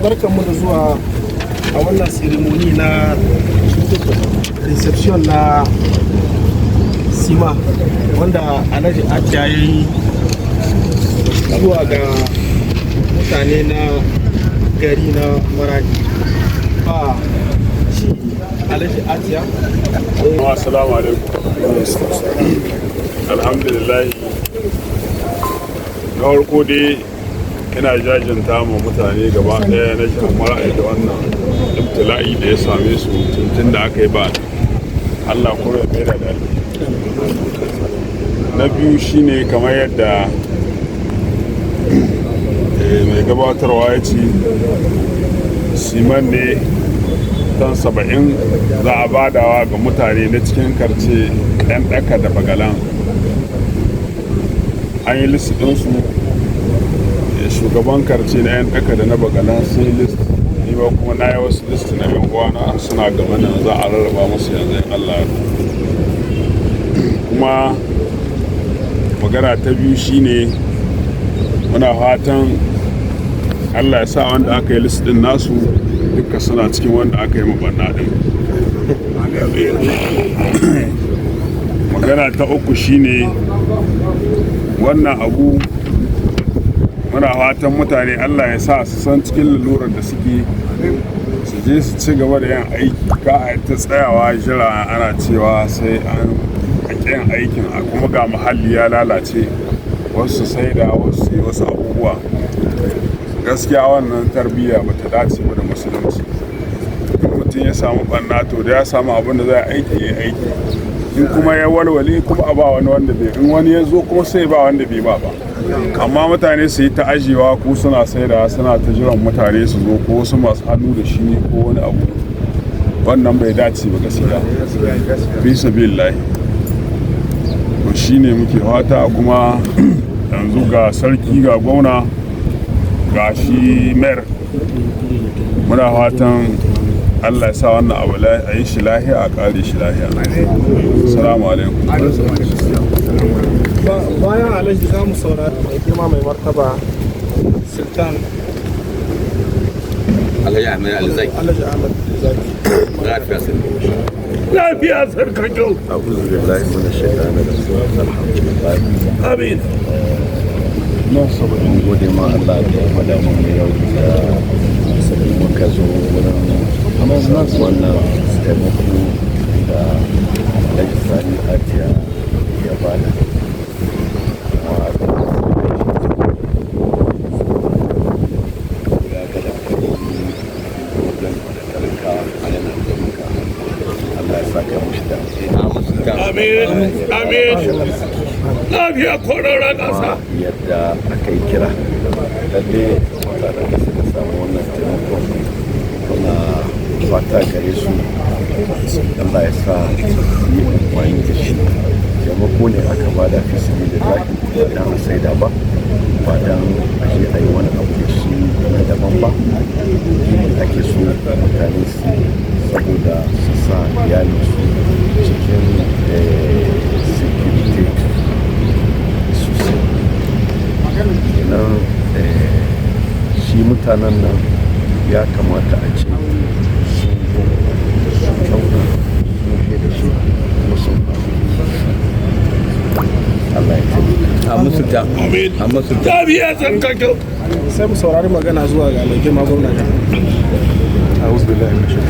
Barkanmu da zuwa a wannan ceremony na reception na sima wanda Alhaji Atia ya yi zuwa ga mutane na gari na Maradi. Shi Alhaji Atia. Assalamu alaikum. Alhamdulillah. Na farko dai ina jajanta ma mutane gaba daya na jihar Maradi da wannan ibtila'i da ya same su tun da aka yi ba. Allah kuma ya mera da na biyu shine kamar yadda mai gabatarwa ya ce siman ne tan 70 za a badawa ga mutane na cikin karce ɗan ɗaka da bagalan. An yi list ɗinsu, shugaban karce na 'yan ɗaka da na bagalan sun yi list, ni ba kuma na yi wasu list na 'yan uwana suna gaba nan za a rarraba musu yanzu Allah. Kuma magana ta biyu shine muna fatan Allah ya sa wanda aka yi list ɗin nasu duka suna cikin wanda aka yi mabanna ɗin. Magana ta uku shine wannan abu muna fatan mutane Allah ya sa su san cikin lalurar da suke su je su ci gaba da yin aiki, ka a ta tsayawa jira ana cewa sai an yin aikin a kuma ga muhalli ya lalace, wasu sai da wasu yi wasu abubuwa. Gaskiya wannan tarbiyya ba ta dace ba da musulunci. Mutum ya samu ɓanna to da ya samu abin da zai aiki ya aiki, in kuma ya walwale kuma a ba wani wanda bai, in wani ya zo kuma sai ba wanda bai ba. Amma mutane su yi ta ajiyewa ko suna saida suna ta jiran mutane su zo ko wasu masu hannu da shi ko wani abu, wannan bai dace ba gaskiya fi sabilillahi. To shine muke fata, kuma yanzu ga sarki ga gwamna ga shi mayor, muna fatan Allah ya sa wannan abu a yi shi lahiya a kare shi lahiya. Assalamu alaikum. Bayan Alhaji za mu saurari mai girma mai martaba Sultan Alhaji Ahmed Alzaki. Alhaji Ahmed Alzaki. Lafiya sarkajo. أعوذ بالله من الشيطان الرجيم الحمد لله Amin. mun gode ma Allah da ya mada mu yau da muka zo wurin wannan taimako da Alhaji Sani Atia ya bada. Allah ya saka mushi da Amin. Amin. Lafiya korora ƙasa. yadda aka yi kira lalle mutanen da suka samu wannan taimakon muna fata gare su Allah ya sa yi amfani da shi. Taimako ne aka bada fi sabilillahi dan a saida ba dan a je a yi wani abu da shi na daban ba. Ake so mutane su saboda su sa iyalinsu cikin security sosai. Kenan shi mutanen nan ya kamata a ce sun kyauna sun da shi musu. Allah ya taimaka. A musulta. Amin. A musulta. Lafiya sarkajo. Sai mu saurari magana zuwa ga mai girma gwamnati. أعوذ بالله من الشيطان